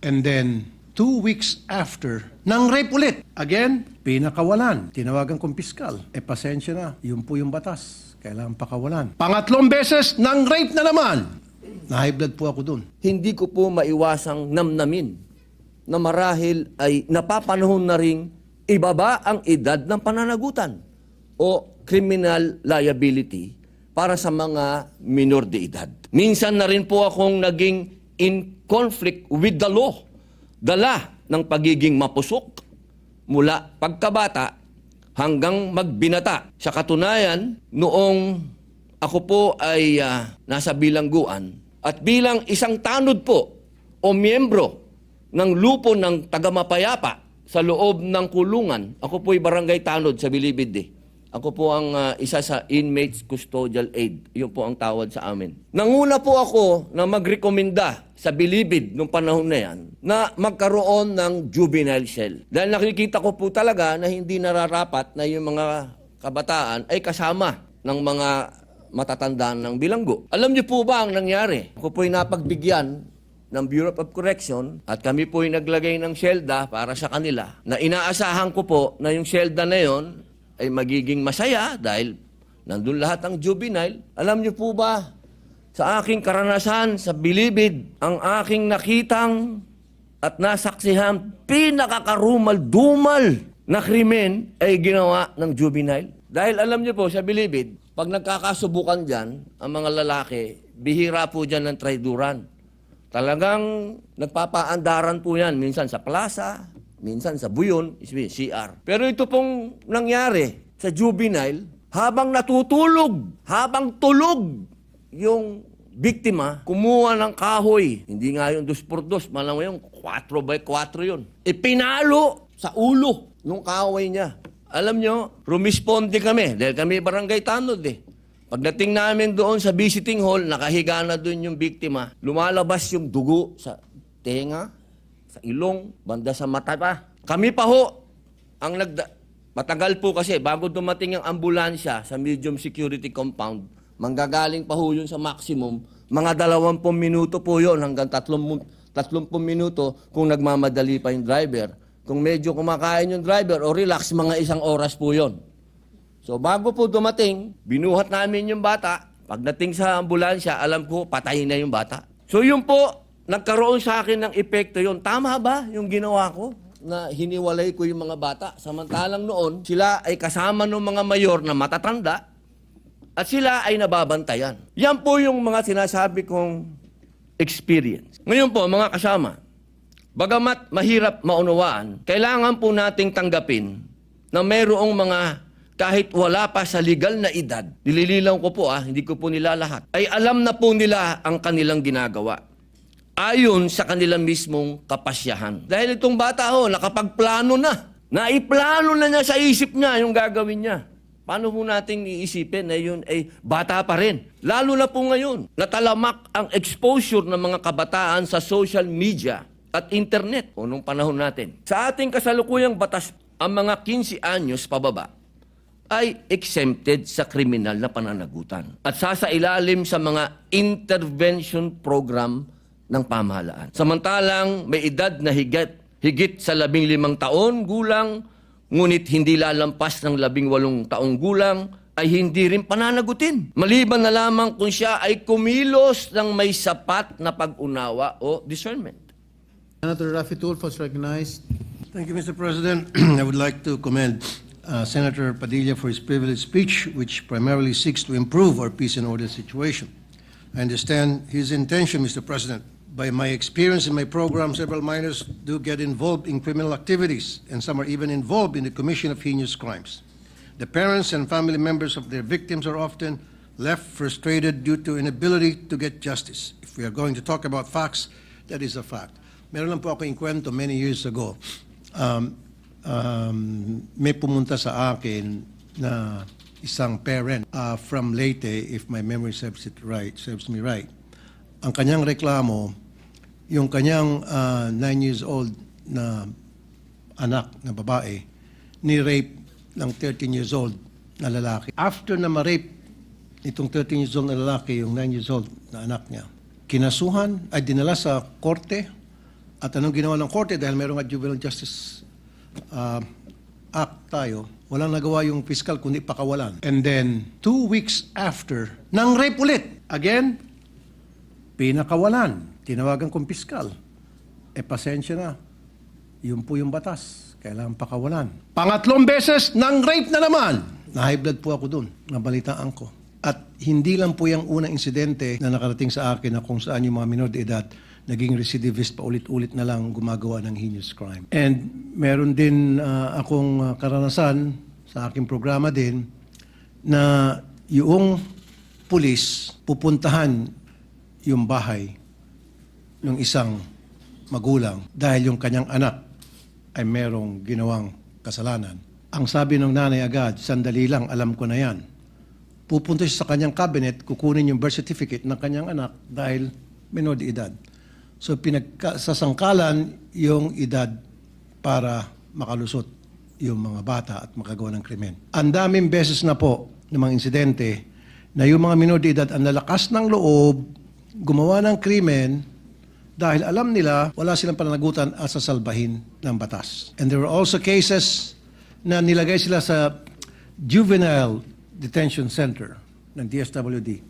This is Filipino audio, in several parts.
And then, 2 weeks after, nang rape ulit. Again, pinakawalan. Tinawagan kong piskal. Pasensya na. Yun po yung batas. Kailangan pakawalan. Pangatlong beses, nang rape na naman. Na-high blood po ako dun. Hindi ko po maiwasang namnamin na marahil ay napapanahon na ring ibaba ang edad ng pananagutan o criminal liability para sa mga minor de edad. Minsan na rin po akong naging in conflict with the law. Dala ng pagiging mapusok mula pagkabata hanggang magbinata. Sa katunayan, noong ako po ay nasa bilangguan at bilang isang tanod po o miyembro ng lupo ng tagamapayapa sa loob ng kulungan, ako po ay barangay tanod sa Bilibid. Ako po ang isa sa inmates custodial aid. Yun po ang tawad sa amin. Nanguna po ako na magrekomenda sa Bilibid nung panahon na yan na magkaroon ng juvenile cell. Dahil nakikita ko po talaga na hindi nararapat na yung mga kabataan ay kasama ng mga matatandaan ng bilanggo. Alam niyo po ba ang nangyari? Ako po ay napagbigyan ng Bureau of Correction at kami po ay naglagay ng syelda para sa kanila na inaasahan ko po na yung syelda na yon ay magiging masaya dahil nandun lahat ang juvenile. Alam niyo po ba, sa aking karanasan sa Bilibid, ang aking nakitang at nasaksihan pinakakarumal-dumal na krimen ay ginawa ng juvenile. Dahil alam niyo po, sa Bilibid, pag nagkakasubukan dyan, ang mga lalaki, bihira po dyan ng traiduran. Talagang nagpapaandaran po yan, minsan sa plaza, minsan sa buyon, CR. Pero ito pong nangyari sa juvenile, habang natutulog, habang tulog yung biktima, kumuha ng kahoy. Hindi nga yung 2x2, malang yung 4x4 yun. Pinalo sa ulo nung kahoy niya. Alam nyo, rumisponde kami, dahil kami barangay tanod Pagdating namin doon sa visiting hall, nakahiga na doon yung biktima. Lumalabas yung dugo sa tenga, sa ilong, banda sa mata pa. Kami pa ho, matagal po kasi, bago dumating ang ambulansya sa medium security compound, manggagaling pa ho yun sa maximum, mga 20 minuto po yun, hanggang 30 minuto kung nagmamadali pa yung driver. Kung medyo kumakain yung driver o relax, mga 1 oras po yun. So bago po dumating, binuhat namin yung bata. Pagdating sa ambulansya, alam ko, patay na yung bata. So yun po, nagkaroon sa akin ng epekto yun. Tama ba yung ginawa ko na hiniwalay ko yung mga bata? Samantalang noon, sila ay kasama ng mga mayor na matatanda at sila ay nababantayan. Yan po yung mga sinasabi kong experience. Ngayon po, mga kasama, bagamat mahirap maunawaan, kailangan po nating tanggapin na mayroong mga kahit wala pa sa legal na edad, nilililang ko po hindi ko po nila lahat, ay alam na po nila ang kanilang ginagawa. Ayon sa kanilang mismong kapasyahan. Dahil itong bata nakapagplano na. Naiplano na niya sa isip niya yung gagawin niya. Paano po nating iisipin na yun ay bata pa rin? Lalo na po ngayon, natalamak ang exposure ng mga kabataan sa social media at internet o nung panahon natin. Sa ating kasalukuyang batas, ang mga 15 anyos pababa ay exempted sa kriminal na pananagutan at sasailalim sa mga intervention program ng pamahalaan. Samantalang may edad na higit sa 15 taon gulang, ngunit hindi lalampas ng 18 taong gulang, ay hindi rin pananagutin. Maliban na lamang kung siya ay kumilos ng may sapat na pag-unawa o discernment. Senator Raffy Tulfo is recognized. Thank you, Mr. President. I would like to commend Senator Padilla for his privileged speech, which primarily seeks to improve our peace and order situation. I understand his intention, Mr. President. By my experience in my program, several minors do get involved in criminal activities, and some are even involved in the commission of heinous crimes. The parents and family members of their victims are often left frustrated due to inability to get justice. If we are going to talk about facts, that is a fact. Meron lang po ako kwento many years ago. May pumunta sa akin na isang parent from Leyte, if my memory serves me right. Ang kanyang reklamo, yung kanyang 9 years old na anak na babae, ni-rape ng 13 years old na lalaki. After na ma-rape itong 13 years old na lalaki, yung 9 years old na anak niya, kinasuhan, ay dinala sa korte At anong ginawa ng korte dahil meron nga Juvenile Justice Act tayo, walang nagawa yung fiscal kundi pakawalan. And then, 2 weeks after, nang rape ulit. Again, pinakawalan. Tinawagan kong fiscal. Pasensya na. Yun po yung batas. Kailangan pakawalan. Pangatlong beses, nang rape na naman. Na-high blood po ako dun. Nabalitaan ko. At hindi lang po yung unang insidente na nakarating sa akin na kung saan yung mga minor de edad naging recidivist pa ulit-ulit na lang gumagawa ng heinous crime. And meron din akong karanasan sa aking programa din na yung pulis pupuntahan yung bahay ng isang magulang dahil yung kanyang anak ay merong ginawang kasalanan. Ang sabi ng nanay agad, sandali lang, alam ko na yan. Pupunta siya sa kanyang cabinet, kukunin yung birth certificate ng kanyang anak dahil minor de edad. So pinagsasangkalan yung edad para makalusot yung mga bata at makagawa ng krimen. Ang daming beses na po ng mga insidente na yung mga minor de edad ang lalakas ng loob, gumawa ng krimen dahil alam nila wala silang pananagutan at sasalbahin ng batas. And there were also cases na nilagay sila sa juvenile detention center ng DSWD.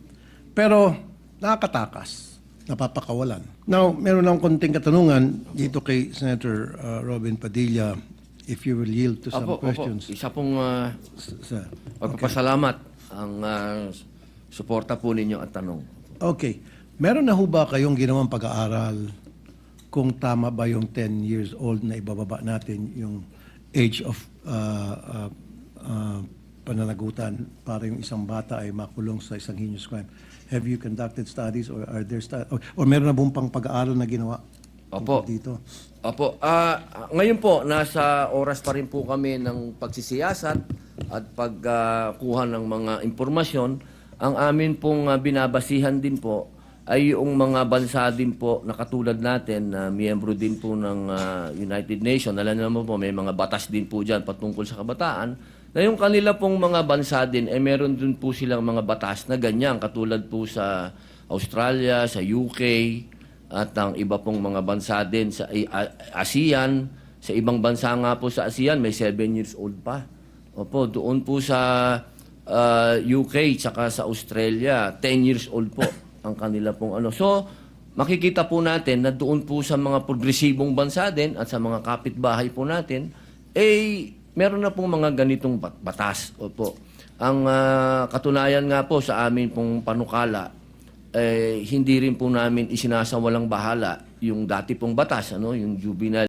Pero nakakatakas, napapakawalan. Now, meron lang konting katanungan dito kay Senator Robin Padilla, if you will yield to some questions. Isa pong Sir. pagpapasalamat ang suporta po ninyo at tanong. Okay. Meron na ho ba kayong ginawang pag-aaral kung tama ba yung 10 years old na ibababa natin yung age of pananagutan para yung isang bata ay makulong sa isang heinous crime? Have you conducted studies or are there or meron na buong pang pag-aaral na ginawa Opo. dito? Opo. Ngayon po, nasa oras pa rin po kami ng pagsisiyasat at pagkuha ng mga impormasyon. Ang amin pong binabasihan din po ay yung mga bansa din po na katulad natin na miyembro din po ng United Nations. Alam naman po, may mga batas din po dyan patungkol sa kabataan. Na yung kanila pong mga bansa din, meron din po silang mga batas na ganyan. Katulad po sa Australia, sa UK, at ang iba pong mga bansa din sa ASEAN. Sa ibang bansa nga po sa ASEAN, may 7 years old pa. Opo, doon po sa UK, tsaka sa Australia, 10 years old po ang kanila pong ano. So, makikita po natin na doon po sa mga progresibong bansa din at sa mga kapitbahay po natin, meron na pong mga ganitong batas. Opo. Ang katunayan nga po sa amin pong panukala, hindi rin po namin isinasawalang bahala yung dati pong batas, yung Juvenile